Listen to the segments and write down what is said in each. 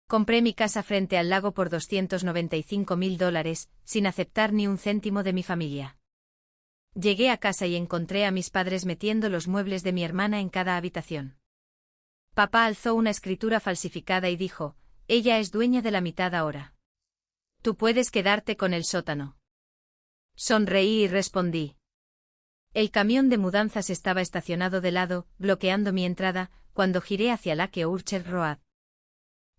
Compré mi casa frente al lago por $295.000, sin aceptar ni un céntimo de mi familia. Llegué a casa y encontré a mis padres metiendo los muebles de mi hermana en cada habitación. Papá alzó una escritura falsificada y dijo: ella es dueña de la mitad ahora. Tú puedes quedarte con el sótano. Sonreí y respondí. El camión de mudanzas estaba estacionado de lado, bloqueando mi entrada, cuando giré hacia Lake Orchard Road.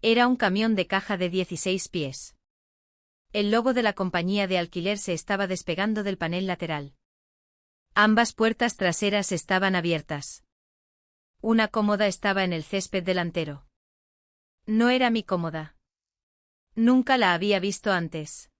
Era un camión de caja de 16 pies. El logo de la compañía de alquiler se estaba despegando del panel lateral. Ambas puertas traseras estaban abiertas. Una cómoda estaba en el césped delantero. No era mi cómoda. Nunca la había visto antes.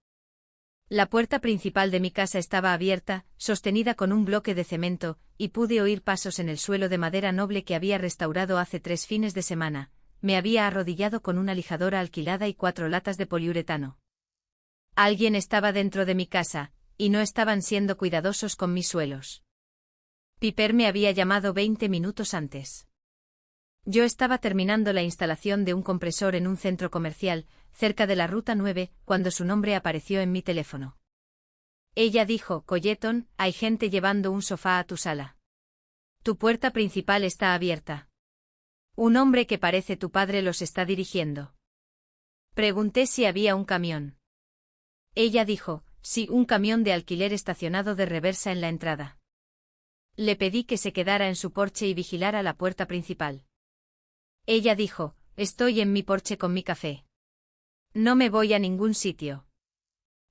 La puerta principal de mi casa estaba abierta, sostenida con un bloque de cemento, y pude oír pasos en el suelo de madera noble que había restaurado hace 3 fines de semana. Me había arrodillado con una lijadora alquilada y 4 latas de poliuretano. Alguien estaba dentro de mi casa, y no estaban siendo cuidadosos con mis suelos. Piper me había llamado 20 minutos antes. Yo estaba terminando la instalación de un compresor en un centro comercial, cerca de la Ruta 9, cuando su nombre apareció en mi teléfono. Ella dijo: Colleton, hay gente llevando un sofá a tu sala. Tu puerta principal está abierta. Un hombre que parece tu padre los está dirigiendo. Pregunté si había un camión. Ella dijo: sí, un camión de alquiler estacionado de reversa en la entrada. Le pedí que se quedara en su porche y vigilara la puerta principal. Ella dijo: estoy en mi porche con mi café. No me voy a ningún sitio.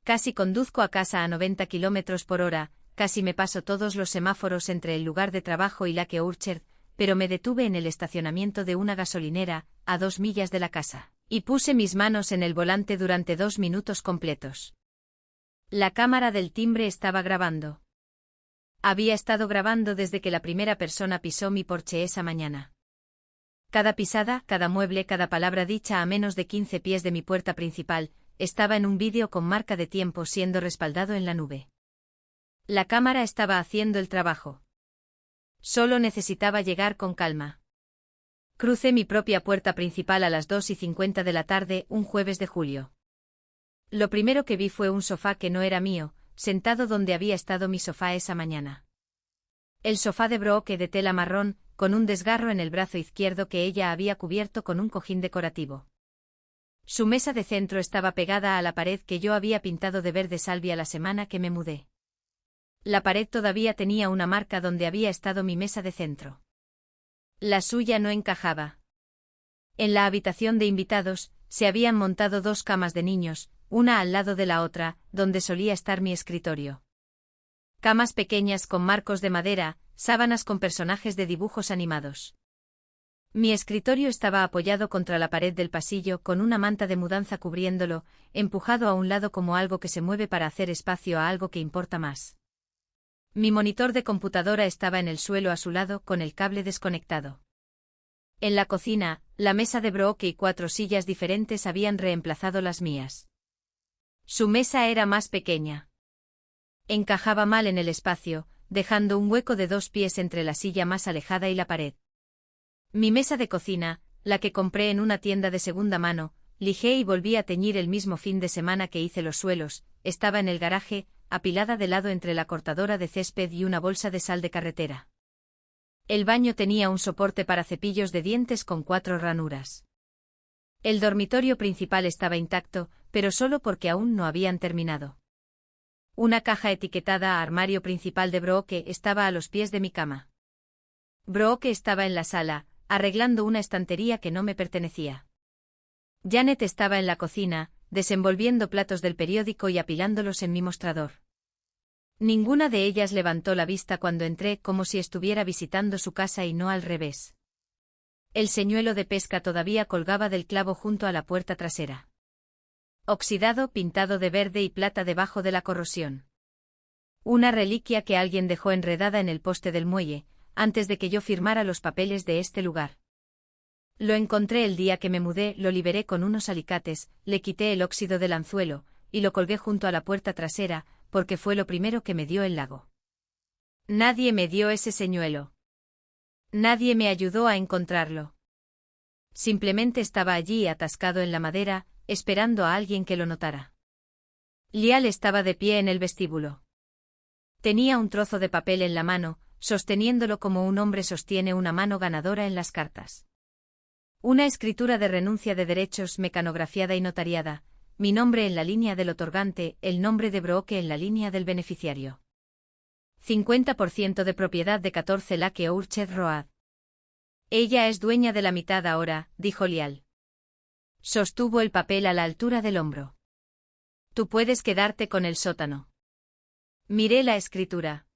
Casi conduzco a casa a 90 kilómetros por hora, casi me paso todos los semáforos entre el lugar de trabajo y Lake Orchard, pero me detuve en el estacionamiento de una gasolinera, a 2 millas de la casa, y puse mis manos en el volante durante 2 minutos completos. La cámara del timbre estaba grabando. Había estado grabando desde que la primera persona pisó mi porche esa mañana. Cada pisada, cada mueble, cada palabra dicha a menos de 15 pies de mi puerta principal, estaba en un vídeo con marca de tiempo siendo respaldado en la nube. La cámara estaba haciendo el trabajo. Solo necesitaba llegar con calma. Crucé mi propia puerta principal a las 2:50 de la tarde, un jueves de julio. Lo primero que vi fue un sofá que no era mío, sentado donde había estado mi sofá esa mañana. El sofá de broque de tela marrón, con un desgarro en el brazo izquierdo que ella había cubierto con un cojín decorativo. Su mesa de centro estaba pegada a la pared que yo había pintado de verde salvia la semana que me mudé. La pared todavía tenía una marca donde había estado mi mesa de centro. La suya no encajaba. En la habitación de invitados, se habían montado 2 camas de niños, una al lado de la otra, donde solía estar mi escritorio. Camas pequeñas con marcos de madera, sábanas con personajes de dibujos animados. Mi escritorio estaba apoyado contra la pared del pasillo con una manta de mudanza cubriéndolo, empujado a un lado como algo que se mueve para hacer espacio a algo que importa más. Mi monitor de computadora estaba en el suelo a su lado con el cable desconectado. En la cocina, la mesa de broque y 4 sillas diferentes habían reemplazado las mías. Su mesa era más pequeña. Encajaba mal en el espacio, dejando un hueco de 2 pies entre la silla más alejada y la pared. Mi mesa de cocina, la que compré en una tienda de segunda mano, lijé y volví a teñir el mismo fin de semana que hice los suelos, estaba en el garaje, apilada de lado entre la cortadora de césped y una bolsa de sal de carretera. El baño tenía un soporte para cepillos de dientes con 4 ranuras. El dormitorio principal estaba intacto, pero solo porque aún no habían terminado. Una caja etiquetada armario principal de Brooke estaba a los pies de mi cama. Brooke estaba en la sala, arreglando una estantería que no me pertenecía. Janet estaba en la cocina, desenvolviendo platos del periódico y apilándolos en mi mostrador. Ninguna de ellas levantó la vista cuando entré, como si estuviera visitando su casa y no al revés. El señuelo de pesca todavía colgaba del clavo junto a la puerta trasera. Oxidado, pintado de verde y plata debajo de la corrosión. Una reliquia que alguien dejó enredada en el poste del muelle, antes de que yo firmara los papeles de este lugar. Lo encontré el día que me mudé, lo liberé con unos alicates, le quité el óxido del anzuelo, y lo colgué junto a la puerta trasera, porque fue lo primero que me dio el lago. Nadie me dio ese señuelo. Nadie me ayudó a encontrarlo. Simplemente estaba allí atascado en la madera, esperando a alguien que lo notara. Lial estaba de pie en el vestíbulo. Tenía un trozo de papel en la mano, sosteniéndolo como un hombre sostiene una mano ganadora en las cartas. Una escritura de renuncia de derechos mecanografiada y notariada, mi nombre en la línea del otorgante, el nombre de Brooke en la línea del beneficiario. 50% de propiedad de 14 Lake Orchard Road. Ella es dueña de la mitad ahora, dijo Lial. Sostuvo el papel a la altura del hombro. Tú puedes quedarte con el sótano. Miré la escritura.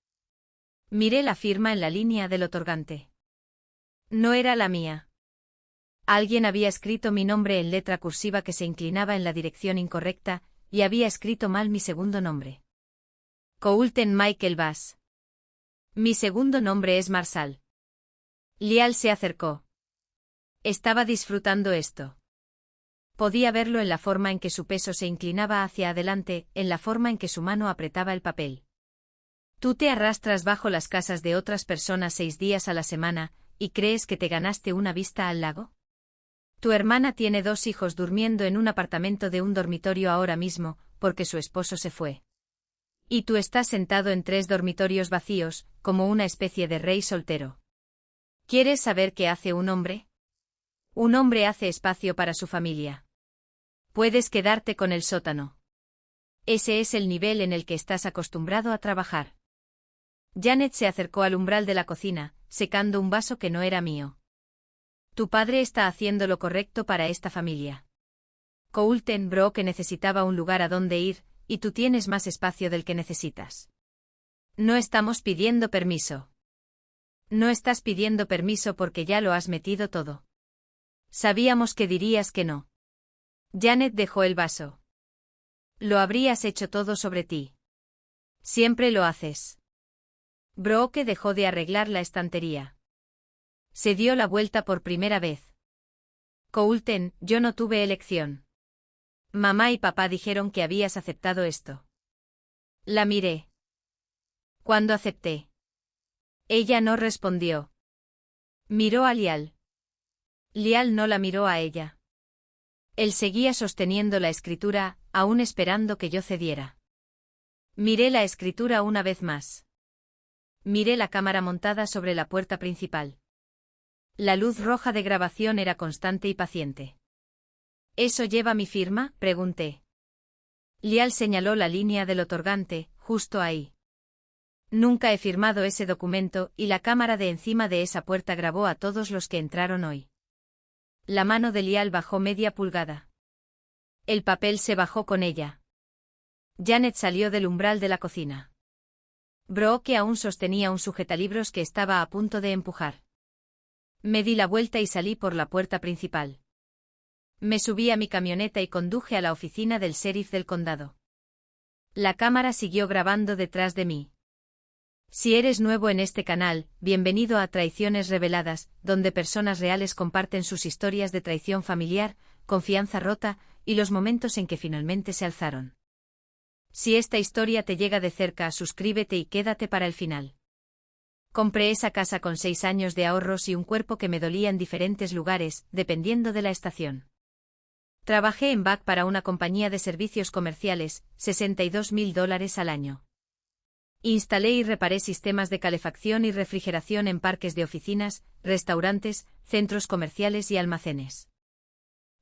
Miré la firma en la línea del otorgante. No era la mía. Alguien había escrito mi nombre en letra cursiva que se inclinaba en la dirección incorrecta, y había escrito mal mi segundo nombre. Coulton Michael Bass. Mi segundo nombre es Marshall. Lial se acercó. Estaba disfrutando esto. Podía verlo en la forma en que su peso se inclinaba hacia adelante, en la forma en que su mano apretaba el papel. Tú te arrastras bajo las casas de otras personas 6 días a la semana, ¿y crees que te ganaste una vista al lago? Tu hermana tiene 2 hijos durmiendo en un apartamento de un dormitorio ahora mismo, porque su esposo se fue. Y tú estás sentado en 3 dormitorios vacíos, como una especie de rey soltero. ¿Quieres saber qué hace un hombre? Un hombre hace espacio para su familia. Puedes quedarte con el sótano. Ese es el nivel en el que estás acostumbrado a trabajar. Janet se acercó al umbral de la cocina, secando un vaso que no era mío. Tu padre está haciendo lo correcto para esta familia. Coulton Brooke necesitaba un lugar a donde ir, y tú tienes más espacio del que necesitas. No estamos pidiendo permiso. No estás pidiendo permiso porque ya lo has metido todo. Sabíamos que dirías que no. Janet dejó el vaso. Lo habrías hecho todo sobre ti. Siempre lo haces. Brooke dejó de arreglar la estantería. Se dio la vuelta por primera vez. Coulton, yo no tuve elección. Mamá y papá dijeron que habías aceptado esto. La miré. ¿Cuándo acepté? Ella no respondió. Miró a Lial. Lial no la miró a ella. Él seguía sosteniendo la escritura, aún esperando que yo cediera. Miré la escritura una vez más. Miré la cámara montada sobre la puerta principal. La luz roja de grabación era constante y paciente. ¿Eso lleva mi firma?, pregunté. Lial señaló la línea del otorgante, justo ahí. Nunca he firmado ese documento, y la cámara de encima de esa puerta grabó a todos los que entraron hoy. La mano de Lial bajó media pulgada. El papel se bajó con ella. Janet salió del umbral de la cocina. Brooke aún sostenía un sujetalibros que estaba a punto de empujar. Me di la vuelta y salí por la puerta principal. Me subí a mi camioneta y conduje a la oficina del sheriff del condado. La cámara siguió grabando detrás de mí. Si eres nuevo en este canal, bienvenido a Traiciones Reveladas, donde personas reales comparten sus historias de traición familiar, confianza rota, y los momentos en que finalmente se alzaron. Si esta historia te llega de cerca, suscríbete y quédate para el final. Compré esa casa con 6 años de ahorros y un cuerpo que me dolía en diferentes lugares, dependiendo de la estación. Trabajé en BAC para una compañía de servicios comerciales, $62,000 al año. Instalé y reparé sistemas de calefacción y refrigeración en parques de oficinas, restaurantes, centros comerciales y almacenes.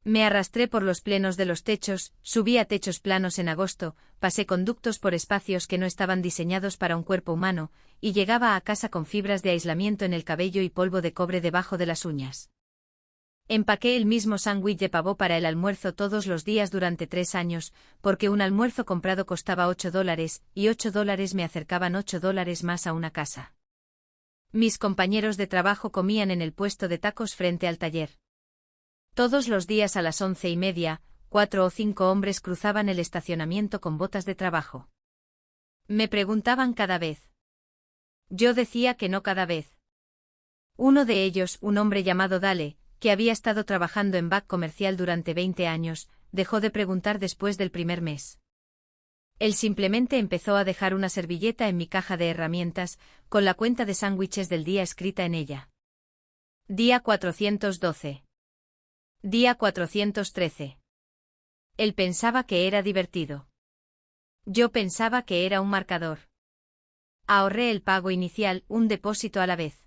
Me arrastré por los plenos de los techos, subí a techos planos en agosto, pasé conductos por espacios que no estaban diseñados para un cuerpo humano, y llegaba a casa con fibras de aislamiento en el cabello y polvo de cobre debajo de las uñas. Empaqué el mismo sándwich de pavo para el almuerzo todos los días durante 3 años, porque un almuerzo comprado costaba $8, y $8 me acercaban $8 más a una casa. Mis compañeros de trabajo comían en el puesto de tacos frente al taller. Todos los días a las 11:30, 4 o 5 hombres cruzaban el estacionamiento con botas de trabajo. Me preguntaban cada vez. Yo decía que no cada vez. Uno de ellos, un hombre llamado Dale, que había estado trabajando en BAC comercial durante 20 años, dejó de preguntar después del primer mes. Él simplemente empezó a dejar una servilleta en mi caja de herramientas, con la cuenta de sándwiches del día escrita en ella. Día 412. Día 413. Él pensaba que era divertido. Yo pensaba que era un marcador. Ahorré el pago inicial, un depósito a la vez.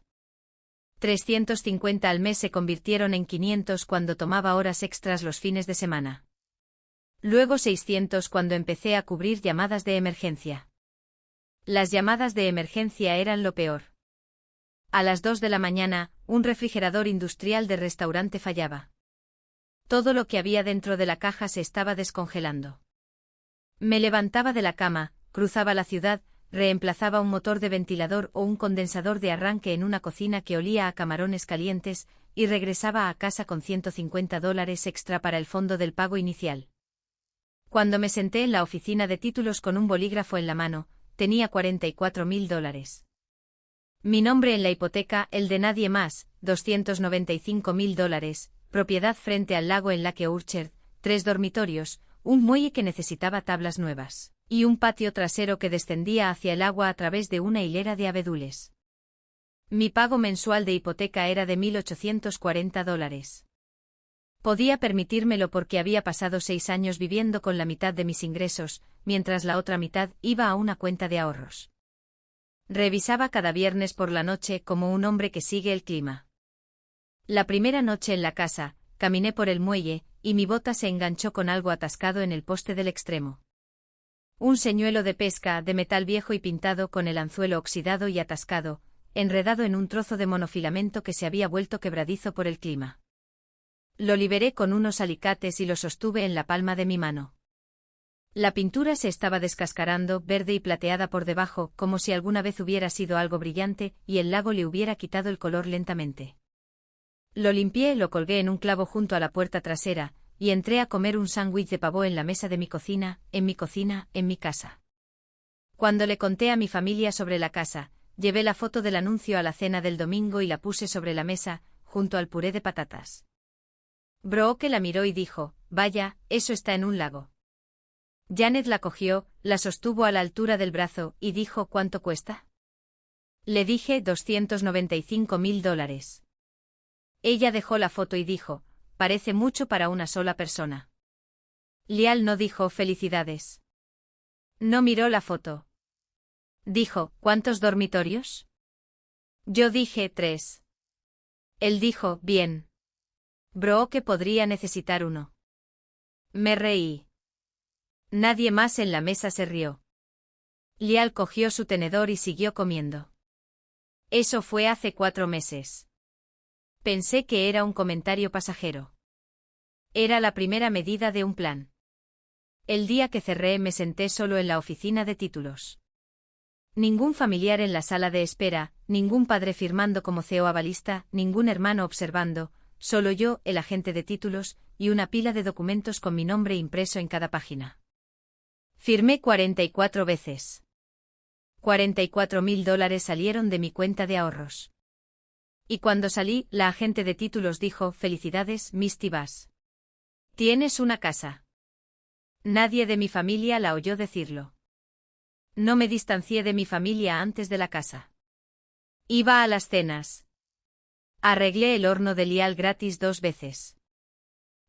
350 al mes se convirtieron en 500 cuando tomaba horas extras los fines de semana. Luego 600 cuando empecé a cubrir llamadas de emergencia. Las llamadas de emergencia eran lo peor. A las 2 de la mañana, un refrigerador industrial de restaurante fallaba. Todo lo que había dentro de la caja se estaba descongelando. Me levantaba de la cama, cruzaba la ciudad, reemplazaba un motor de ventilador o un condensador de arranque en una cocina que olía a camarones calientes, y regresaba a casa con $150 extra para el fondo del pago inicial. Cuando me senté en la oficina de títulos con un bolígrafo en la mano, tenía $44.000. Mi nombre en la hipoteca, el de nadie más, $295.000, propiedad frente al lago en Lake Orchard, 3 dormitorios, un muelle que necesitaba tablas nuevas, y un patio trasero que descendía hacia el agua a través de una hilera de abedules. Mi pago mensual de hipoteca era de $1.840. Podía permitírmelo porque había pasado 6 años viviendo con la mitad de mis ingresos, mientras la otra mitad iba a una cuenta de ahorros. Revisaba cada viernes por la noche como un hombre que sigue el clima. La primera noche en la casa, caminé por el muelle, y mi bota se enganchó con algo atascado en el poste del extremo. Un señuelo de pesca de metal viejo y pintado con el anzuelo oxidado y atascado, enredado en un trozo de monofilamento que se había vuelto quebradizo por el clima. Lo liberé con unos alicates y lo sostuve en la palma de mi mano. La pintura se estaba descascarando, verde y plateada por debajo, como si alguna vez hubiera sido algo brillante, y el lago le hubiera quitado el color lentamente. Lo limpié, lo colgué en un clavo junto a la puerta trasera, y entré a comer un sándwich de pavo en la mesa de mi cocina, en mi casa. Cuando le conté a mi familia sobre la casa, llevé la foto del anuncio a la cena del domingo y la puse sobre la mesa, junto al puré de patatas. Brooke la miró y dijo, «Vaya, eso está en un lago». Janet la cogió, la sostuvo a la altura del brazo, y dijo, «¿Cuánto cuesta?». Le dije, $295.000. Ella dejó la foto y dijo, «Parece mucho para una sola persona». Lial no dijo, «Felicidades». No miró la foto. Dijo, «¿Cuántos dormitorios?». Yo dije, 3. Él dijo, «Bien. Brooke podría necesitar uno». Me reí. Nadie más en la mesa se rió. Lial cogió su tenedor y siguió comiendo. Eso fue hace 4 meses. Pensé que era un comentario pasajero. Era la primera medida de un plan. El día que cerré me senté solo en la oficina de títulos. Ningún familiar en la sala de espera, ningún padre firmando como CEO avalista, ningún hermano observando, solo yo, el agente de títulos, y una pila de documentos con mi nombre impreso en cada página. Firmé 44 veces. $44.000 salieron de mi cuenta de ahorros. Y cuando salí, la agente de títulos dijo, «Felicidades, Misty Bass. Tienes una casa». Nadie de mi familia la oyó decirlo. No me distancié de mi familia antes de la casa. Iba a las cenas. Arreglé el horno de Lial gratis 2 veces.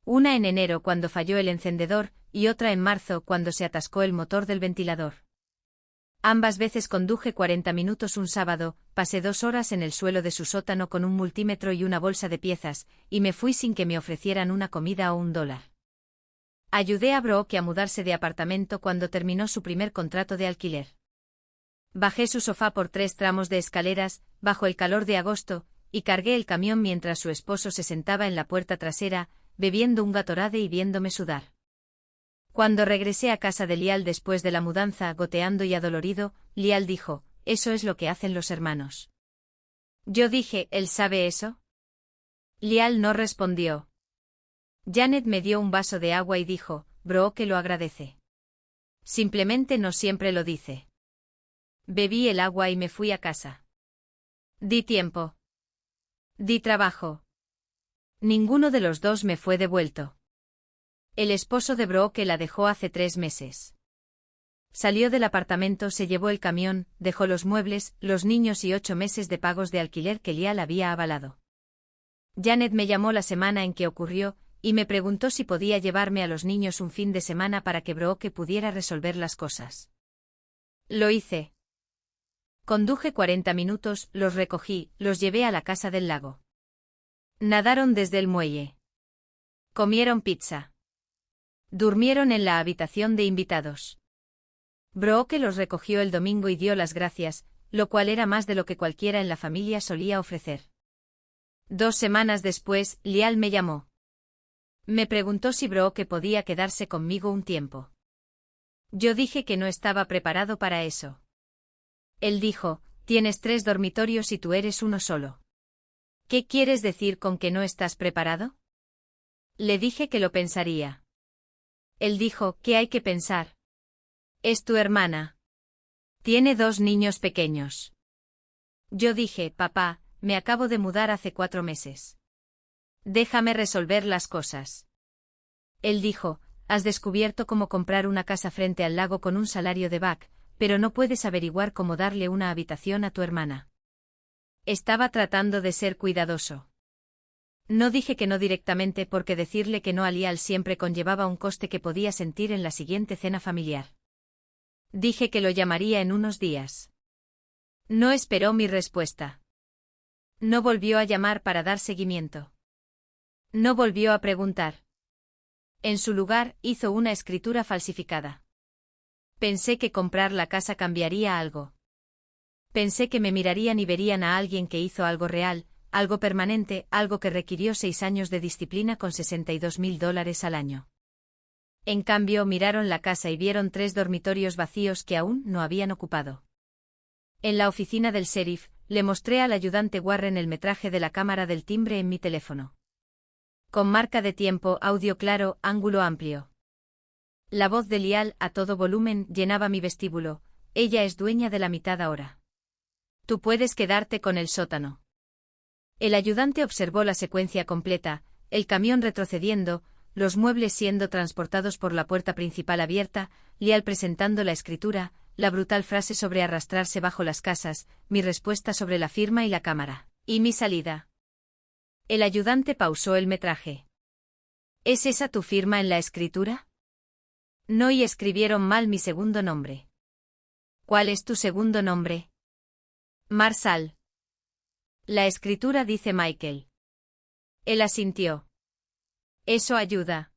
Una en enero cuando falló el encendedor, y otra en marzo cuando se atascó el motor del ventilador. Ambas veces conduje 40 minutos un sábado, pasé 2 horas en el suelo de su sótano con un multímetro y una bolsa de piezas, y me fui sin que me ofrecieran una comida o $1. Ayudé a Brooke a mudarse de apartamento cuando terminó su primer contrato de alquiler. Bajé su sofá por 3 tramos de escaleras, bajo el calor de agosto, y cargué el camión mientras su esposo se sentaba en la puerta trasera, bebiendo un Gatorade y viéndome sudar. Cuando regresé a casa de Lial después de la mudanza, goteando y adolorido, Lial dijo, «Eso es lo que hacen los hermanos». Yo dije, «¿Él sabe eso?». Lial no respondió. Janet me dio un vaso de agua y dijo, «Brooke lo agradece. Simplemente no siempre lo dice». Bebí el agua y me fui a casa. Di tiempo. Di trabajo. Ninguno de los dos me fue devuelto. El esposo de Brooke la dejó hace 3 meses. Salió del apartamento, se llevó el camión, dejó los muebles, los niños y 8 meses de pagos de alquiler que Lial había avalado. Janet me llamó la semana en que ocurrió, y me preguntó si podía llevarme a los niños un fin de semana para que Brooke pudiera resolver las cosas. Lo hice. Conduje 40 minutos, los recogí, los llevé a la casa del lago. Nadaron desde el muelle. Comieron pizza. Durmieron en la habitación de invitados. Brooke los recogió el domingo y dio las gracias, lo cual era más de lo que cualquiera en la familia solía ofrecer. 2 semanas después, Lial me llamó. Me preguntó si Brooke podía quedarse conmigo un tiempo. Yo dije que no estaba preparado para eso. Él dijo, tienes 3 dormitorios y tú eres uno solo. ¿Qué quieres decir con que no estás preparado? Le dije que lo pensaría. Él dijo, ¿qué hay que pensar? Es tu hermana. Tiene 2 niños pequeños. Yo dije, papá, me acabo de mudar hace 4 meses. Déjame resolver las cosas. Él dijo, has descubierto cómo comprar una casa frente al lago con un salario de back, pero no puedes averiguar cómo darle una habitación a tu hermana. Estaba tratando de ser cuidadoso. No dije que no directamente porque decirle que no a Lial siempre conllevaba un coste que podía sentir en la siguiente cena familiar. Dije que lo llamaría en unos días. No esperó mi respuesta. No volvió a llamar para dar seguimiento. No volvió a preguntar. En su lugar, hizo una escritura falsificada. Pensé que comprar la casa cambiaría algo. Pensé que me mirarían y verían a alguien que hizo algo real, algo permanente, algo que requirió 6 años de disciplina con $62.000 al año. En cambio, miraron la casa y vieron 3 dormitorios vacíos que aún no habían ocupado. En la oficina del sheriff, le mostré al ayudante Warren el metraje de la cámara del timbre en mi teléfono. Con marca de tiempo, audio claro, ángulo amplio. La voz de Lial, a todo volumen, llenaba mi vestíbulo. Ella es dueña de la mitad ahora. Tú puedes quedarte con el sótano. El ayudante observó la secuencia completa, el camión retrocediendo, los muebles siendo transportados por la puerta principal abierta, Lial presentando la escritura, la brutal frase sobre arrastrarse bajo las casas, mi respuesta sobre la firma y la cámara, y mi salida. El ayudante pausó el metraje. ¿Es esa tu firma en la escritura? No, y escribieron mal mi segundo nombre. ¿Cuál es tu segundo nombre? Marsal. La escritura dice Michael. Él asintió. Eso ayuda.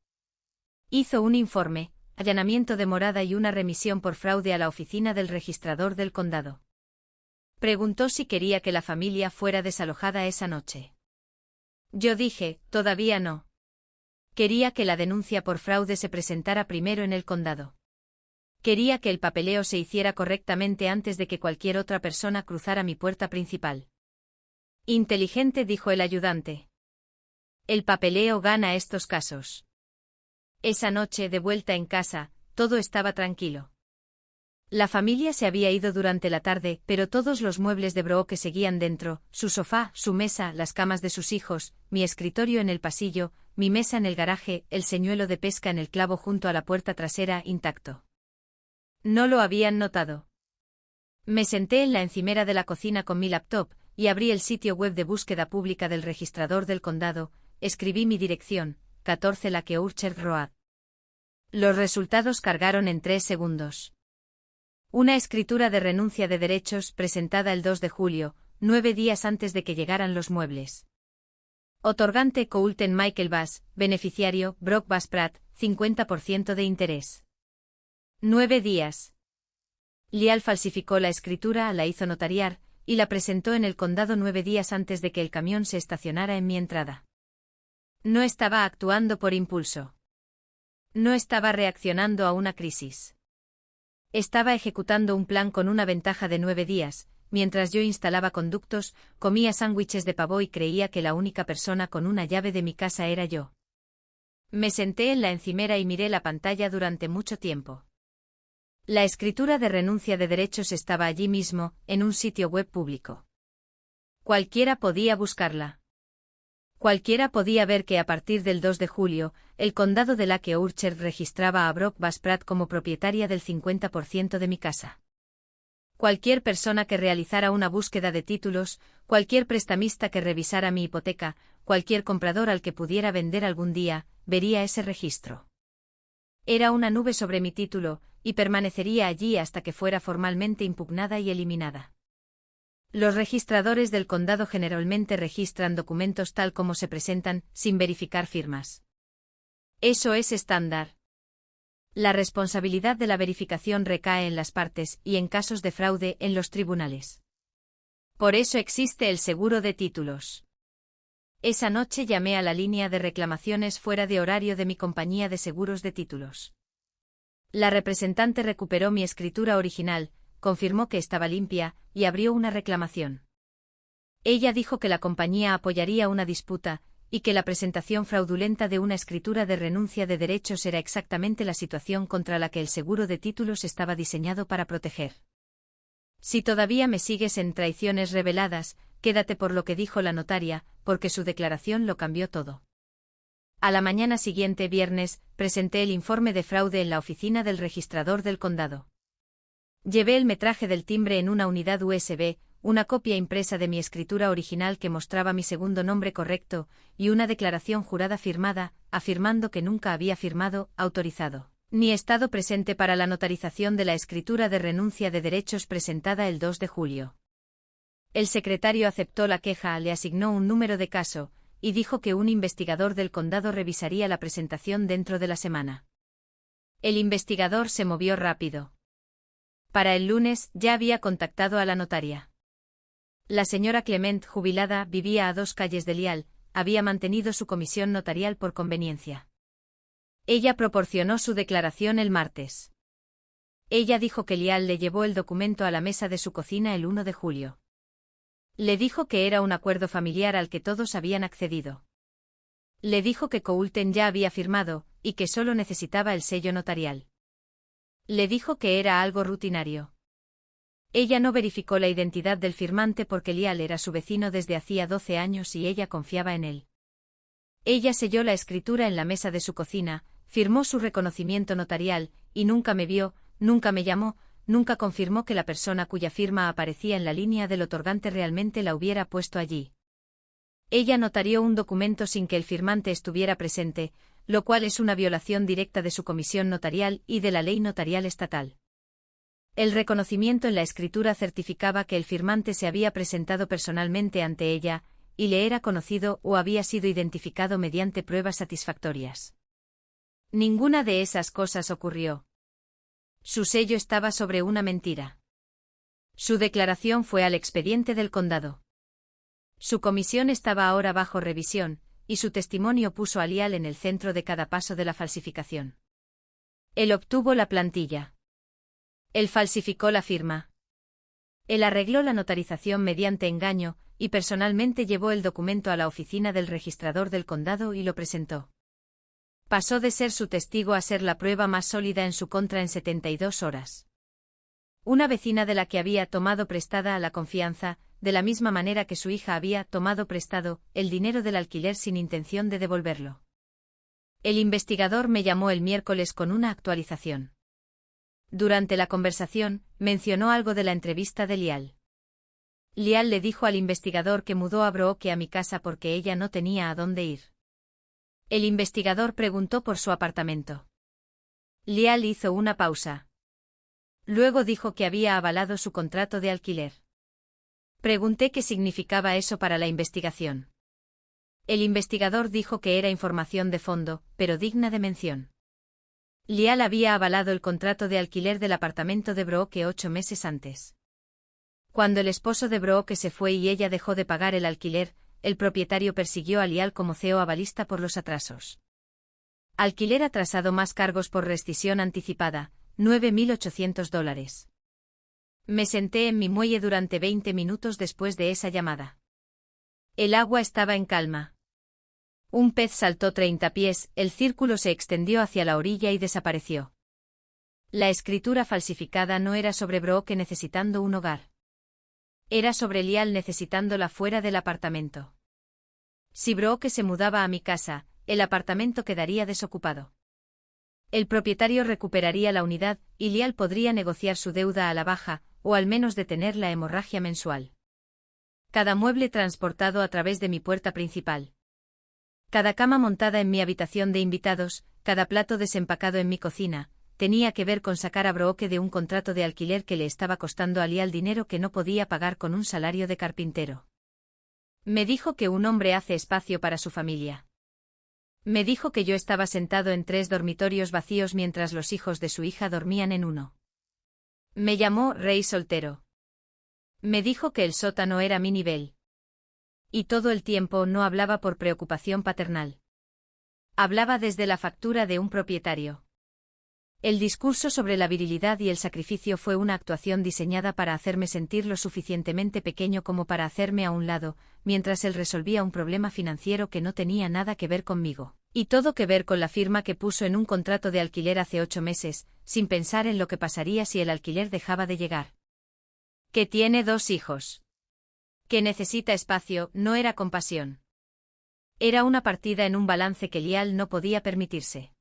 Hizo un informe, allanamiento de morada y una remisión por fraude a la oficina del registrador del condado. Preguntó si quería que la familia fuera desalojada esa noche. Yo dije, todavía no. Quería que la denuncia por fraude se presentara primero en el condado. Quería que el papeleo se hiciera correctamente antes de que cualquier otra persona cruzara mi puerta principal. Inteligente, dijo el ayudante. El papeleo gana estos casos. Esa noche, de vuelta en casa, todo estaba tranquilo. La familia se había ido durante la tarde, pero todos los muebles de Brooke seguían dentro, su sofá, su mesa, las camas de sus hijos, mi escritorio en el pasillo, mi mesa en el garaje, el señuelo de pesca en el clavo junto a la puerta trasera, intacto. No lo habían notado. Me senté en la encimera de la cocina con mi laptop, y abrí el sitio web de búsqueda pública del registrador del condado, escribí mi dirección, 14 Lake Orchard Road. Los resultados cargaron en 3 segundos. Una escritura de renuncia de derechos presentada el 2 de julio, 9 días antes de que llegaran los muebles. Otorgante Coulton Michael Bass, beneficiario Brock Bass Pratt, 50% de interés. 9 días. Lial falsificó la escritura, la hizo notariar, y la presentó en el condado 9 días antes de que el camión se estacionara en mi entrada. No estaba actuando por impulso. No estaba reaccionando a una crisis. Estaba ejecutando un plan con una ventaja de 9 días, mientras yo instalaba conductos, comía sándwiches de pavo y creía que la única persona con una llave de mi casa era yo. Me senté en la encimera y miré la pantalla durante mucho tiempo. La escritura de renuncia de derechos estaba allí mismo, en un sitio web público. Cualquiera podía buscarla. Cualquiera podía ver que a partir del 2 de julio, el condado de Lake Orchard registraba a Brock Bass Pratt como propietaria del 50% de mi casa. Cualquier persona que realizara una búsqueda de títulos, cualquier prestamista que revisara mi hipoteca, cualquier comprador al que pudiera vender algún día, vería ese registro. Era una nube sobre mi título, y permanecería allí hasta que fuera formalmente impugnada y eliminada. Los registradores del condado generalmente registran documentos tal como se presentan, sin verificar firmas. Eso es estándar. La responsabilidad de la verificación recae en las partes y, en casos de fraude, en los tribunales. Por eso existe el seguro de títulos. Esa noche llamé a la línea de reclamaciones fuera de horario de mi compañía de seguros de títulos. La representante recuperó mi escritura original, confirmó que estaba limpia, y abrió una reclamación. Ella dijo que la compañía apoyaría una disputa, y que la presentación fraudulenta de una escritura de renuncia de derechos era exactamente la situación contra la que el seguro de títulos estaba diseñado para proteger. Si todavía me sigues en traiciones reveladas, quédate por lo que dijo la notaria, porque su declaración lo cambió todo. A la mañana siguiente, viernes, presenté el informe de fraude en la oficina del registrador del condado. Llevé el metraje del timbre en una unidad USB, una copia impresa de mi escritura original que mostraba mi segundo nombre correcto, y una declaración jurada firmada, afirmando que nunca había firmado, autorizado, ni estado presente para la notarización de la escritura de renuncia de derechos presentada el 2 de julio. El secretario aceptó la queja, le asignó un número de caso, y dijo que un investigador del condado revisaría la presentación dentro de la semana. El investigador se movió rápido. Para el lunes ya había contactado a la notaria. La señora Clement, jubilada, vivía a 2 calles de Lial, había mantenido su comisión notarial por conveniencia. Ella proporcionó su declaración el martes. Ella dijo que Lial le llevó el documento a la mesa de su cocina el 1 de julio. Le dijo que era un acuerdo familiar al que todos habían accedido. Le dijo que Coulton ya había firmado, y que solo necesitaba el sello notarial. Le dijo que era algo rutinario. Ella no verificó la identidad del firmante porque Lial era su vecino desde hacía 12 años y ella confiaba en él. Ella selló la escritura en la mesa de su cocina, firmó su reconocimiento notarial, y nunca me vio, nunca me llamó, nunca confirmó que la persona cuya firma aparecía en la línea del otorgante realmente la hubiera puesto allí. Ella notarió un documento sin que el firmante estuviera presente, lo cual es una violación directa de su comisión notarial y de la ley notarial estatal. El reconocimiento en la escritura certificaba que el firmante se había presentado personalmente ante ella, y le era conocido o había sido identificado mediante pruebas satisfactorias. Ninguna de esas cosas ocurrió. Su sello estaba sobre una mentira. Su declaración fue al expediente del condado. Su comisión estaba ahora bajo revisión, y su testimonio puso a Lial en el centro de cada paso de la falsificación. Él obtuvo la plantilla. Él falsificó la firma. Él arregló la notarización mediante engaño, y personalmente llevó el documento a la oficina del registrador del condado y lo presentó. Pasó de ser su testigo a ser la prueba más sólida en su contra en 72 horas. Una vecina de la que había tomado prestada a la confianza, de la misma manera que su hija había tomado prestado el dinero del alquiler sin intención de devolverlo. El investigador me llamó el miércoles con una actualización. Durante la conversación, mencionó algo de la entrevista de Lial. Lial le dijo al investigador que mudó a Brooke a mi casa porque ella no tenía a dónde ir. El investigador preguntó por su apartamento. Lial hizo una pausa. Luego dijo que había avalado su contrato de alquiler. Pregunté qué significaba eso para la investigación. El investigador dijo que era información de fondo, pero digna de mención. Lial había avalado el contrato de alquiler del apartamento de Brooke 8 meses antes. Cuando el esposo de Brooke se fue y ella dejó de pagar el alquiler, el propietario persiguió a Lial como CEO avalista por los atrasos. Alquiler atrasado más cargos por rescisión anticipada, $9.800. Me senté en mi muelle durante 20 minutos después de esa llamada. El agua estaba en calma. Un pez saltó 30 pies, el círculo se extendió hacia la orilla y desapareció. La escritura falsificada no era sobre Brooke necesitando un hogar. Era sobre Lial necesitándola fuera del apartamento. Si Brooke se mudaba a mi casa, el apartamento quedaría desocupado. El propietario recuperaría la unidad, y Lial podría negociar su deuda a la baja, o al menos detener la hemorragia mensual. Cada mueble transportado a través de mi puerta principal. Cada cama montada en mi habitación de invitados, cada plato desempacado en mi cocina, tenía que ver con sacar a Brooke de un contrato de alquiler que le estaba costando a Lial dinero que no podía pagar con un salario de carpintero. Me dijo que un hombre hace espacio para su familia. Me dijo que yo estaba sentado en 3 dormitorios vacíos mientras los hijos de su hija dormían en uno. Me llamó rey soltero. Me dijo que el sótano era mi nivel. Y todo el tiempo no hablaba por preocupación paternal. Hablaba desde la factura de un propietario. El discurso sobre la virilidad y el sacrificio fue una actuación diseñada para hacerme sentir lo suficientemente pequeño como para hacerme a un lado, mientras él resolvía un problema financiero que no tenía nada que ver conmigo, y todo que ver con la firma que puso en un contrato de alquiler hace 8 meses, sin pensar en lo que pasaría si el alquiler dejaba de llegar. Que tiene 2 hijos. Que necesita espacio, no era compasión. Era una partida en un balance que Lial no podía permitirse.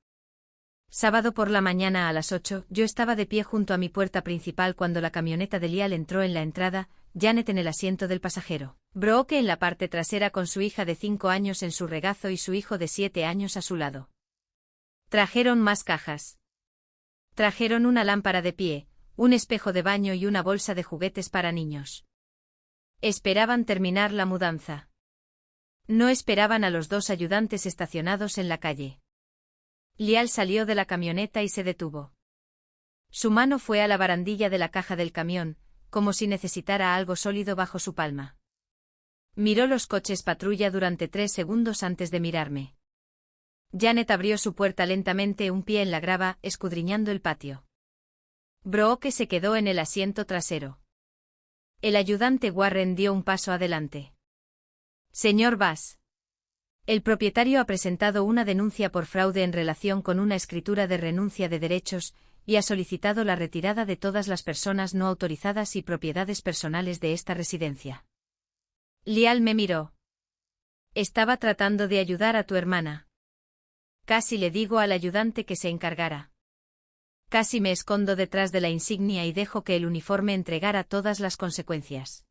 Sábado por la mañana a las 8, yo estaba de pie junto a mi puerta principal cuando la camioneta de Lial entró en la entrada, Janet en el asiento del pasajero, Brooke en la parte trasera con su hija de 5 años en su regazo y su hijo de 7 años a su lado. Trajeron más cajas. Trajeron una lámpara de pie, un espejo de baño y una bolsa de juguetes para niños. Esperaban terminar la mudanza. No esperaban a los 2 ayudantes estacionados en la calle. Lial salió de la camioneta y se detuvo. Su mano fue a la barandilla de la caja del camión, como si necesitara algo sólido bajo su palma. Miró los coches patrulla durante 3 segundos antes de mirarme. Janet abrió su puerta lentamente, un pie en la grava, escudriñando el patio. Brooke se quedó en el asiento trasero. El ayudante Warren dio un paso adelante. Señor Bass. El propietario ha presentado una denuncia por fraude en relación con una escritura de renuncia de derechos y ha solicitado la retirada de todas las personas no autorizadas y propiedades personales de esta residencia. Lial me miró. Estaba tratando de ayudar a tu hermana. Casi le digo al ayudante que se encargara. Casi me escondo detrás de la insignia y dejo que el uniforme entregara todas las consecuencias.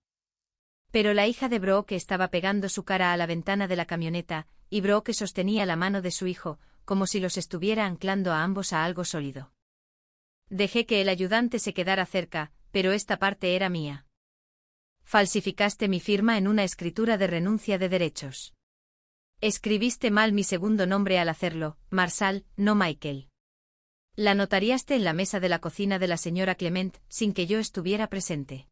Pero la hija de Brooke estaba pegando su cara a la ventana de la camioneta, y Brooke sostenía la mano de su hijo, como si los estuviera anclando a ambos a algo sólido. Dejé que el ayudante se quedara cerca, pero esta parte era mía. Falsificaste mi firma en una escritura de renuncia de derechos. Escribiste mal mi segundo nombre al hacerlo, Marshall, no Michael. La notariaste en la mesa de la cocina de la señora Clement, sin que yo estuviera presente.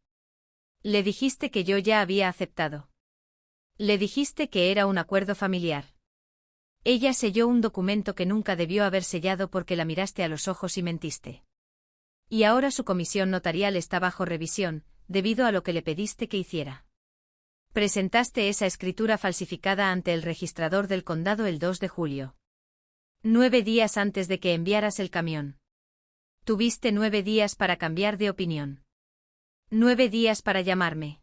Le dijiste que yo ya había aceptado. Le dijiste que era un acuerdo familiar. Ella selló un documento que nunca debió haber sellado porque la miraste a los ojos y mentiste. Y ahora su comisión notarial está bajo revisión, debido a lo que le pediste que hiciera. Presentaste esa escritura falsificada ante el registrador del condado el 2 de julio. 9 días antes de que enviaras el camión. Tuviste 9 días para cambiar de opinión. 9 días para llamarme.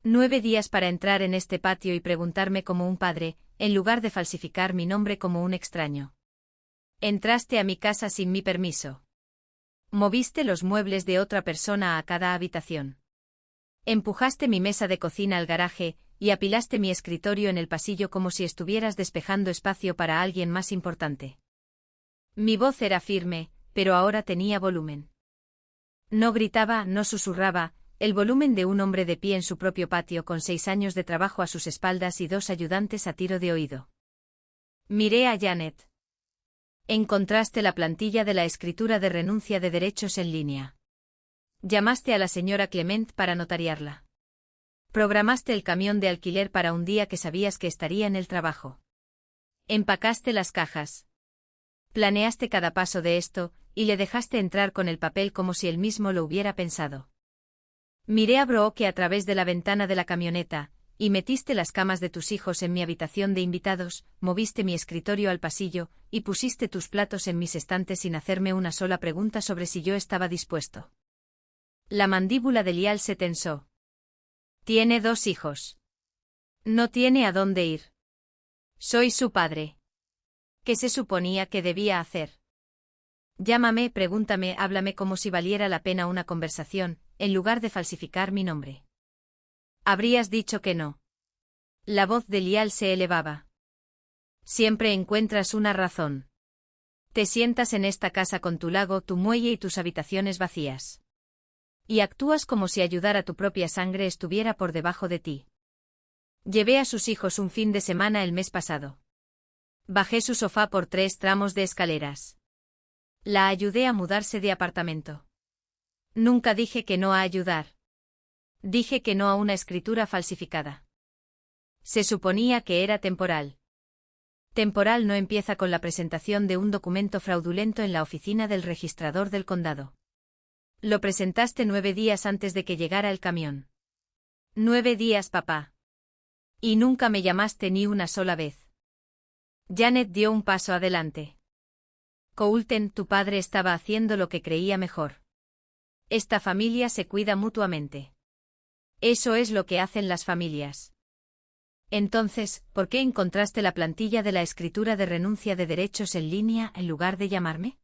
9 días para entrar en este patio y preguntarme como un padre, en lugar de falsificar mi nombre como un extraño. Entraste a mi casa sin mi permiso. Moviste los muebles de otra persona a cada habitación. Empujaste mi mesa de cocina al garaje, y apilaste mi escritorio en el pasillo como si estuvieras despejando espacio para alguien más importante. Mi voz era firme, pero ahora tenía volumen. No gritaba, no susurraba, el volumen de un hombre de pie en su propio patio con 6 años de trabajo a sus espaldas y 2 ayudantes a tiro de oído. Miré a Janet. Encontraste la plantilla de la escritura de renuncia de derechos en línea. Llamaste a la señora Clement para notariarla. Programaste el camión de alquiler para un día que sabías que estaría en el trabajo. Empacaste las cajas. Planeaste cada paso de esto, y le dejaste entrar con el papel como si él mismo lo hubiera pensado. Miré a Brooke a través de la ventana de la camioneta, y metiste las camas de tus hijos en mi habitación de invitados, moviste mi escritorio al pasillo, y pusiste tus platos en mis estantes sin hacerme una sola pregunta sobre si yo estaba dispuesto. La mandíbula de Lial se tensó. Tiene 2 hijos. No tiene a dónde ir. Soy su padre. ¿Qué se suponía que debía hacer? Llámame, pregúntame, háblame como si valiera la pena una conversación, en lugar de falsificar mi nombre. Habrías dicho que no. La voz de Lial se elevaba. Siempre encuentras una razón. Te sientas en esta casa con tu lago, tu muelle y tus habitaciones vacías. Y actúas como si ayudar a tu propia sangre estuviera por debajo de ti. Llevé a sus hijos un fin de semana el mes pasado. Bajé su sofá por 3 tramos de escaleras. La ayudé a mudarse de apartamento. Nunca dije que no a ayudar. Dije que no a una escritura falsificada. Se suponía que era temporal. Temporal no empieza con la presentación de un documento fraudulento en la oficina del registrador del condado. Lo presentaste 9 días antes de que llegara el camión. 9 días, papá. Y nunca me llamaste ni una sola vez. Janet dio un paso adelante. Colton, tu padre estaba haciendo lo que creía mejor. Esta familia se cuida mutuamente. Eso es lo que hacen las familias. Entonces, ¿por qué encontraste la plantilla de la escritura de renuncia de derechos en línea en lugar de llamarme?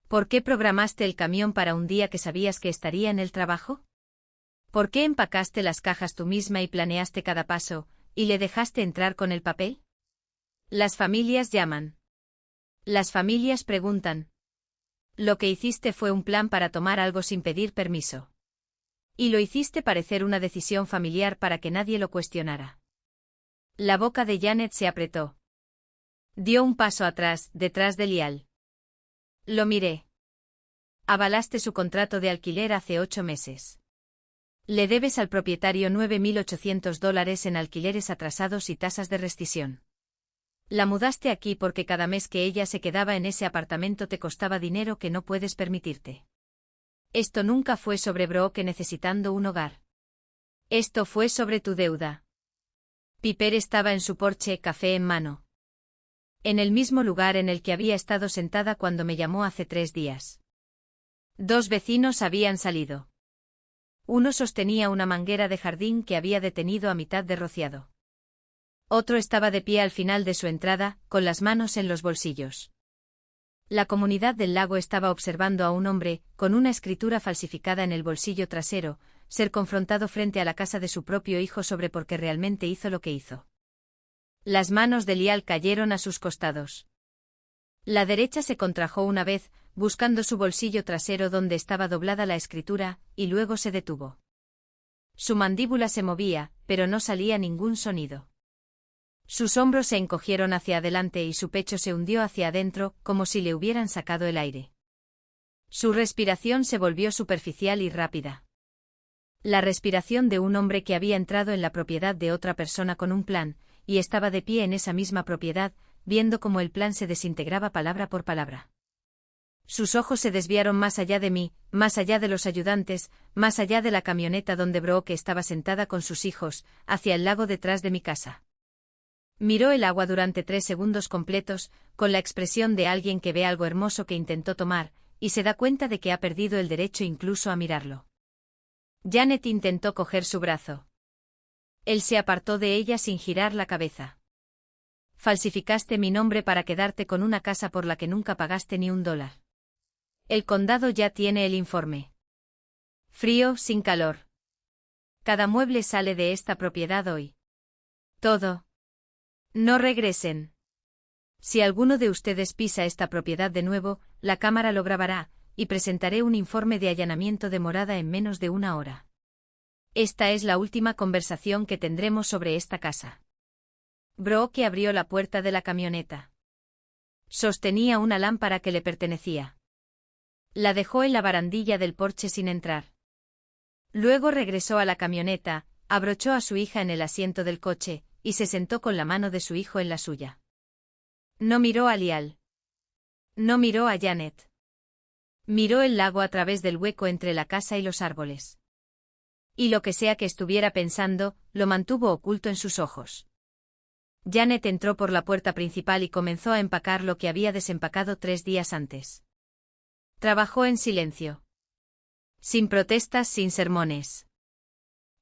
¿Por qué programaste el camión para un día que sabías que estaría en el trabajo? ¿Por qué empacaste las cajas tú misma y planeaste cada paso, y le dejaste entrar con el papel? Las familias llaman. Las familias preguntan. Lo que hiciste fue un plan para tomar algo sin pedir permiso. Y lo hiciste parecer una decisión familiar para que nadie lo cuestionara. La boca de Janet se apretó. Dio un paso atrás, detrás de Lial. Lo miré. Avalaste su contrato de alquiler hace 8 meses. Le debes al propietario $9.800 en alquileres atrasados y tasas de rescisión. La mudaste aquí porque cada mes que ella se quedaba en ese apartamento te costaba dinero que no puedes permitirte. Esto nunca fue sobre Brooke necesitando un hogar. Esto fue sobre tu deuda. Piper estaba en su porche, café en mano. En el mismo lugar en el que había estado sentada cuando me llamó hace 3 días. 2 vecinos habían salido. Uno sostenía una manguera de jardín que había detenido a mitad de rociado. Otro estaba de pie al final de su entrada, con las manos en los bolsillos. La comunidad del lago estaba observando a un hombre, con una escritura falsificada en el bolsillo trasero, ser confrontado frente a la casa de su propio hijo sobre por qué realmente hizo lo que hizo. Las manos de Lial cayeron a sus costados. La derecha se contrajo una vez, buscando su bolsillo trasero donde estaba doblada la escritura, y luego se detuvo. Su mandíbula se movía, pero no salía ningún sonido. Sus hombros se encogieron hacia adelante y su pecho se hundió hacia adentro, como si le hubieran sacado el aire. Su respiración se volvió superficial y rápida. La respiración de un hombre que había entrado en la propiedad de otra persona con un plan, y estaba de pie en esa misma propiedad, viendo cómo el plan se desintegraba palabra por palabra. Sus ojos se desviaron más allá de mí, más allá de los ayudantes, más allá de la camioneta donde Brooke estaba sentada con sus hijos, hacia el lago detrás de mi casa. Miró el agua durante 3 segundos completos, con la expresión de alguien que ve algo hermoso que intentó tomar, y se da cuenta de que ha perdido el derecho incluso a mirarlo. Janet intentó coger su brazo. Él se apartó de ella sin girar la cabeza. Falsificaste mi nombre para quedarte con una casa por la que nunca pagaste ni $1. El condado ya tiene el informe. Frío, sin calor. Cada mueble sale de esta propiedad hoy. Todo. No regresen. Si alguno de ustedes pisa esta propiedad de nuevo, la cámara lo grabará, y presentaré un informe de allanamiento de morada en menos de 1 hora. Esta es la última conversación que tendremos sobre esta casa. Brooke abrió la puerta de la camioneta. Sostenía una lámpara que le pertenecía. La dejó en la barandilla del porche sin entrar. Luego regresó a la camioneta, abrochó a su hija en el asiento del coche, y se sentó con la mano de su hijo en la suya. No miró a Lial. No miró a Janet. Miró el lago a través del hueco entre la casa y los árboles. Y lo que sea que estuviera pensando, lo mantuvo oculto en sus ojos. Janet entró por la puerta principal y comenzó a empacar lo que había desempacado 3 días antes. Trabajó en silencio. Sin protestas, sin sermones.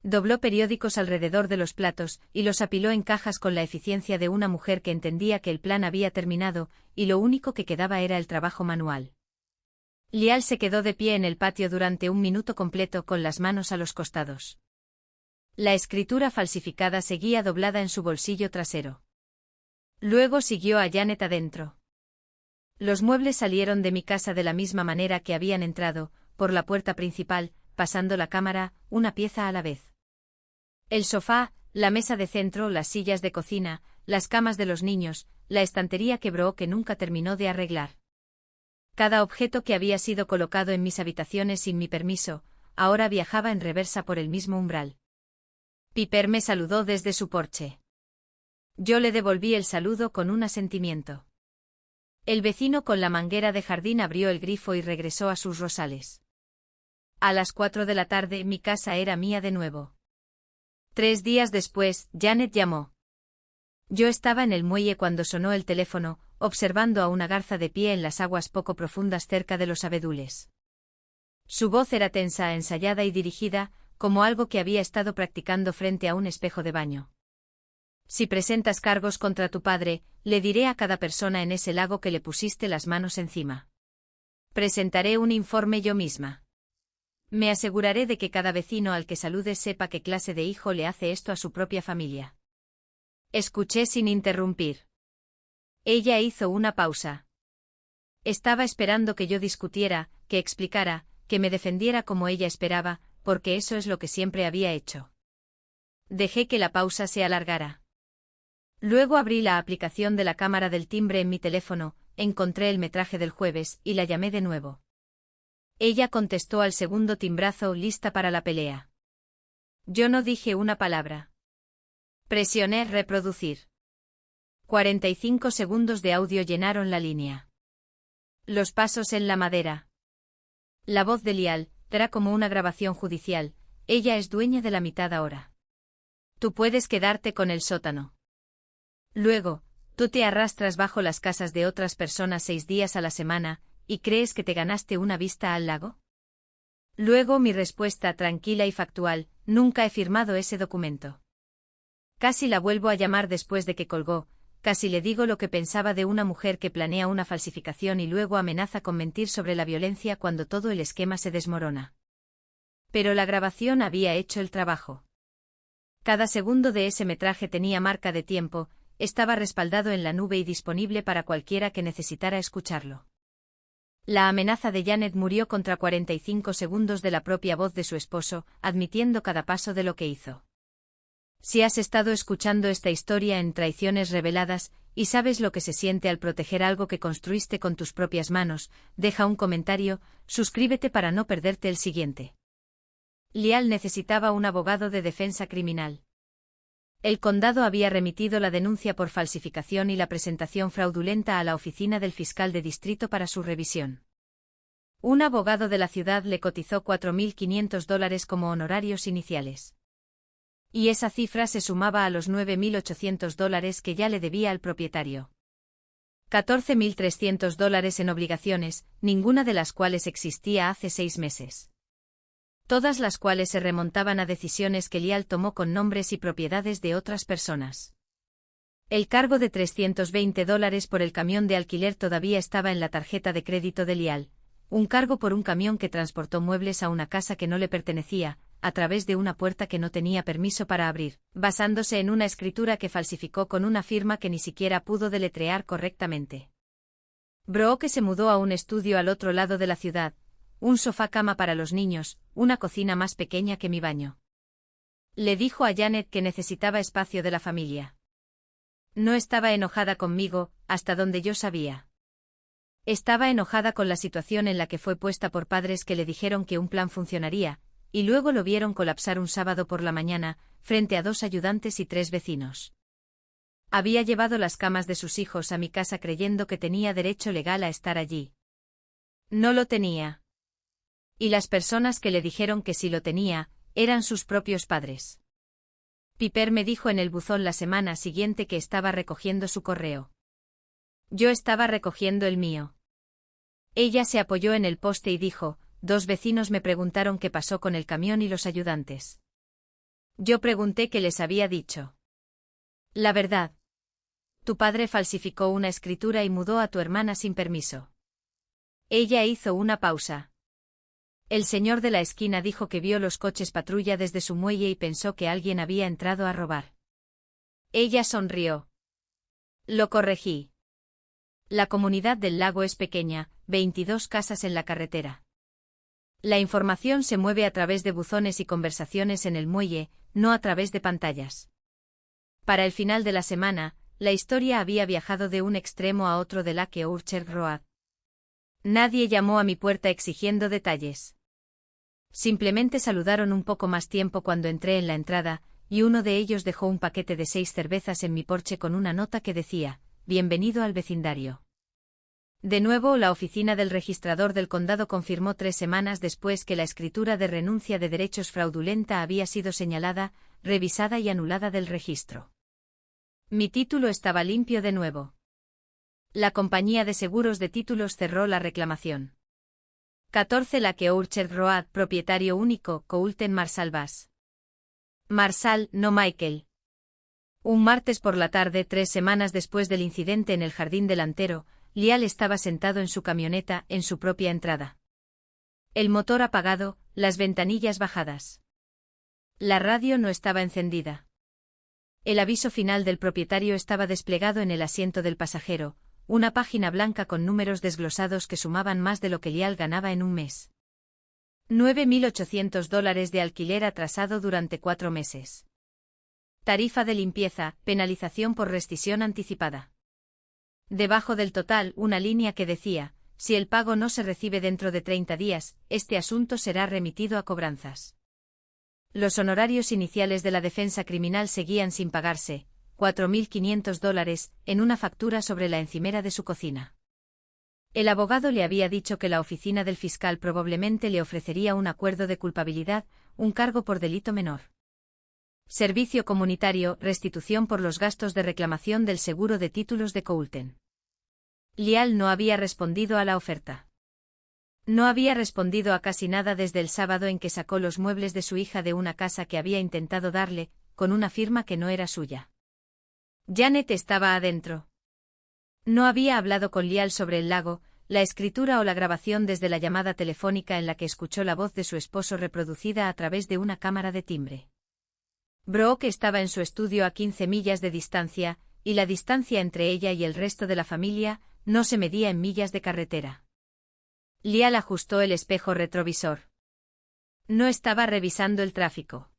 Dobló periódicos alrededor de los platos, y los apiló en cajas con la eficiencia de una mujer que entendía que el plan había terminado, y lo único que quedaba era el trabajo manual. Lial se quedó de pie en el patio durante 1 minuto completo con las manos a los costados. La escritura falsificada seguía doblada en su bolsillo trasero. Luego siguió a Janet adentro. Los muebles salieron de mi casa de la misma manera que habían entrado, por la puerta principal, pasando la cámara, una pieza a la vez. El sofá, la mesa de centro, las sillas de cocina, las camas de los niños, la estantería que Brooke nunca terminó de arreglar. Cada objeto que había sido colocado en mis habitaciones sin mi permiso, ahora viajaba en reversa por el mismo umbral. Piper me saludó desde su porche. Yo le devolví el saludo con un asentimiento. El vecino con la manguera de jardín abrió el grifo y regresó a sus rosales. A las 4 de la tarde mi casa era mía de nuevo. 3 días después, Janet llamó. Yo estaba en el muelle cuando sonó el teléfono, observando a una garza de pie en las aguas poco profundas cerca de los abedules. Su voz era tensa, ensayada y dirigida, como algo que había estado practicando frente a un espejo de baño. Si presentas cargos contra tu padre, le diré a cada persona en ese lago que le pusiste las manos encima. Presentaré un informe yo misma. Me aseguraré de que cada vecino al que saludes sepa qué clase de hijo le hace esto a su propia familia. Escuché sin interrumpir. Ella hizo una pausa. Estaba esperando que yo discutiera, que explicara, que me defendiera como ella esperaba, porque eso es lo que siempre había hecho. Dejé que la pausa se alargara. Luego abrí la aplicación de la cámara del timbre en mi teléfono, encontré el metraje del jueves y la llamé de nuevo. Ella contestó al segundo timbrazo, lista para la pelea. Yo no dije una palabra. Presioné reproducir. 45 segundos de audio llenaron la línea. Los pasos en la madera. La voz de Lial, era como una grabación judicial, ella es dueña de la mitad ahora. Tú puedes quedarte con el sótano. Luego, tú te arrastras bajo las casas de otras personas 6 días a la semana, ¿y crees que te ganaste una vista al lago? Luego mi respuesta tranquila y factual, nunca he firmado ese documento. Casi la vuelvo a llamar después de que colgó, casi le digo lo que pensaba de una mujer que planea una falsificación y luego amenaza con mentir sobre la violencia cuando todo el esquema se desmorona. Pero la grabación había hecho el trabajo. Cada segundo de ese metraje tenía marca de tiempo, estaba respaldado en la nube y disponible para cualquiera que necesitara escucharlo. La amenaza de Janet murió contra 45 segundos de la propia voz de su esposo, admitiendo cada paso de lo que hizo. Si has estado escuchando esta historia en Traiciones Reveladas, y sabes lo que se siente al proteger algo que construiste con tus propias manos, deja un comentario, suscríbete para no perderte el siguiente. Lial necesitaba un abogado de defensa criminal. El condado había remitido la denuncia por falsificación y la presentación fraudulenta a la oficina del fiscal de distrito para su revisión. Un abogado de la ciudad le cotizó $4.500 como honorarios iniciales. Y esa cifra se sumaba a los $9.800 que ya le debía al propietario. $14.300 en obligaciones, ninguna de las cuales existía hace 6 meses. Todas las cuales se remontaban a decisiones que Lial tomó con nombres y propiedades de otras personas. El cargo de $320 por el camión de alquiler todavía estaba en la tarjeta de crédito de Lial, un cargo por un camión que transportó muebles a una casa que no le pertenecía, a través de una puerta que no tenía permiso para abrir, basándose en una escritura que falsificó con una firma que ni siquiera pudo deletrear correctamente. Brooke se mudó a un estudio al otro lado de la ciudad, un sofá-cama para los niños, una cocina más pequeña que mi baño. Le dijo a Janet que necesitaba espacio de la familia. No estaba enojada conmigo, hasta donde yo sabía. Estaba enojada con la situación en la que fue puesta por padres que le dijeron que un plan funcionaría, y luego lo vieron colapsar un sábado por la mañana, frente a 2 ayudantes y 3 vecinos. Había llevado las camas de sus hijos a mi casa creyendo que tenía derecho legal a estar allí. No lo tenía. Y las personas que le dijeron que sí lo tenía, eran sus propios padres. Piper me dijo en el buzón la semana siguiente que estaba recogiendo su correo. Yo estaba recogiendo el mío. Ella se apoyó en el poste y dijo, 2 vecinos me preguntaron qué pasó con el camión y los ayudantes. Yo pregunté qué les había dicho. La verdad. Tu padre falsificó una escritura y mudó a tu hermana sin permiso. Ella hizo una pausa. El señor de la esquina dijo que vio los coches patrulla desde su muelle y pensó que alguien había entrado a robar. Ella sonrió. Lo corregí. La comunidad del lago es pequeña, 22 casas en la carretera. La información se mueve a través de buzones y conversaciones en el muelle, no a través de pantallas. Para el final de la semana, la historia había viajado de un extremo a otro de Lake Orchard Road. Nadie llamó a mi puerta exigiendo detalles. Simplemente saludaron un poco más tiempo cuando entré en la entrada, y uno de ellos dejó un paquete de 6 cervezas en mi porche con una nota que decía: «Bienvenido al vecindario». De nuevo, la oficina del registrador del condado confirmó 3 semanas después que la escritura de renuncia de derechos fraudulenta había sido señalada, revisada y anulada del registro. Mi título estaba limpio de nuevo. La compañía de seguros de títulos cerró la reclamación. 14 Lake Orchard Road, propietario único, Coulton Marshall Bass. Marshall, no Michael. Un martes por la tarde, 3 semanas después del incidente en el jardín delantero, Lial estaba sentado en su camioneta, en su propia entrada. El motor apagado, las ventanillas bajadas. La radio no estaba encendida. El aviso final del propietario estaba desplegado en el asiento del pasajero, una página blanca con números desglosados que sumaban más de lo que Lial ganaba en un mes. $9.800 de alquiler atrasado durante 4 meses. Tarifa de limpieza, penalización por rescisión anticipada. Debajo del total, una línea que decía: si el pago no se recibe dentro de 30 días, este asunto será remitido a cobranzas. Los honorarios iniciales de la defensa criminal seguían sin pagarse, $4.500, en una factura sobre la encimera de su cocina. El abogado le había dicho que la oficina del fiscal probablemente le ofrecería un acuerdo de culpabilidad, un cargo por delito menor. Servicio comunitario, restitución por los gastos de reclamación del seguro de títulos de Coulton. Lial no había respondido a la oferta. No había respondido a casi nada desde el sábado en que sacó los muebles de su hija de una casa que había intentado darle, con una firma que no era suya. Janet estaba adentro. No había hablado con Lial sobre el lago, la escritura o la grabación desde la llamada telefónica en la que escuchó la voz de su esposo reproducida a través de una cámara de timbre. Brooke estaba en su estudio a 15 millas de distancia, y la distancia entre ella y el resto de la familia no se medía en millas de carretera. Lial ajustó el espejo retrovisor. No estaba revisando el tráfico.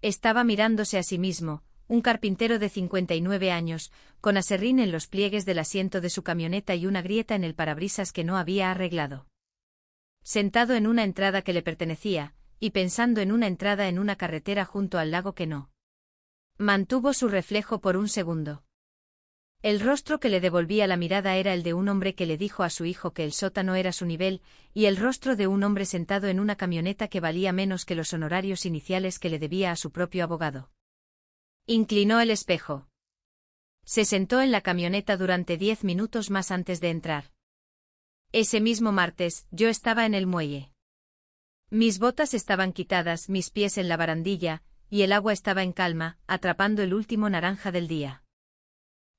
Estaba mirándose a sí mismo, un carpintero de 59 años, con aserrín en los pliegues del asiento de su camioneta y una grieta en el parabrisas que no había arreglado. Sentado en una entrada que le pertenecía, y pensando en una entrada en una carretera junto al lago que no. Mantuvo su reflejo por un segundo. El rostro que le devolvía la mirada era el de un hombre que le dijo a su hijo que el sótano era su nivel, y el rostro de un hombre sentado en una camioneta que valía menos que los honorarios iniciales que le debía a su propio abogado. Inclinó el espejo. Se sentó en la camioneta durante 10 minutos más antes de entrar. Ese mismo martes, yo estaba en el muelle. Mis botas estaban quitadas, mis pies en la barandilla, y el agua estaba en calma, atrapando el último naranja del día.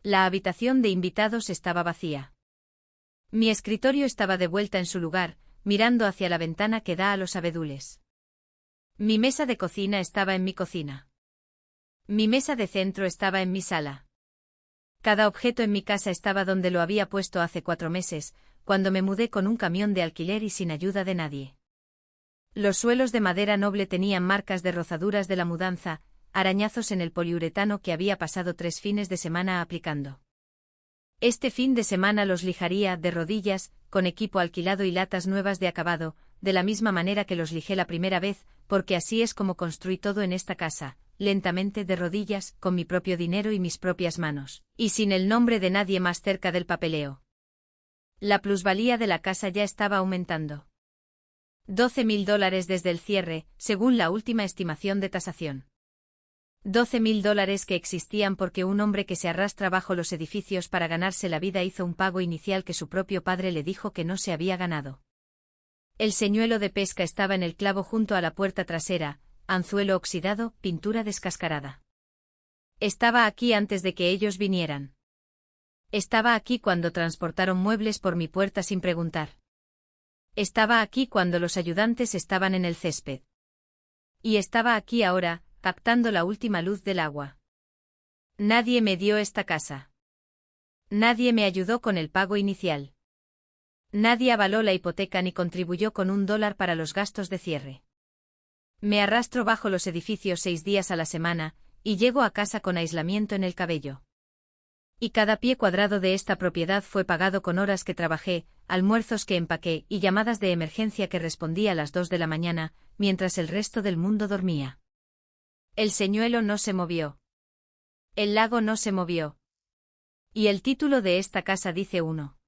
La habitación de invitados estaba vacía. Mi escritorio estaba de vuelta en su lugar, mirando hacia la ventana que da a los abedules. Mi mesa de cocina estaba en mi cocina. Mi mesa de centro estaba en mi sala. Cada objeto en mi casa estaba donde lo había puesto hace 4 meses, cuando me mudé con un camión de alquiler y sin ayuda de nadie. Los suelos de madera noble tenían marcas de rozaduras de la mudanza, arañazos en el poliuretano que había pasado 3 fines de semana aplicando. Este fin de semana los lijaría de rodillas, con equipo alquilado y latas nuevas de acabado, de la misma manera que los lijé la primera vez, porque así es como construí todo en esta casa, lentamente de rodillas, con mi propio dinero y mis propias manos, y sin el nombre de nadie más cerca del papeleo. La plusvalía de la casa ya estaba aumentando. $12.000 desde el cierre, según la última estimación de tasación. $12.000 que existían porque un hombre que se arrastra bajo los edificios para ganarse la vida hizo un pago inicial que su propio padre le dijo que no se había ganado. El señuelo de pesca estaba en el clavo junto a la puerta trasera, anzuelo oxidado, pintura descascarada. Estaba aquí antes de que ellos vinieran. Estaba aquí cuando transportaron muebles por mi puerta sin preguntar. Estaba aquí cuando los ayudantes estaban en el césped. Y estaba aquí ahora, captando la última luz del agua. Nadie me dio esta casa. Nadie me ayudó con el pago inicial. Nadie avaló la hipoteca ni contribuyó con $1 para los gastos de cierre. Me arrastro bajo los edificios 6 días a la semana, y llego a casa con aislamiento en el cabello. Y cada pie cuadrado de esta propiedad fue pagado con horas que trabajé, almuerzos que empaqué y llamadas de emergencia que respondí a las 2 de la mañana, mientras el resto del mundo dormía. El señuelo no se movió. El lago no se movió. Y el título de esta casa dice 1.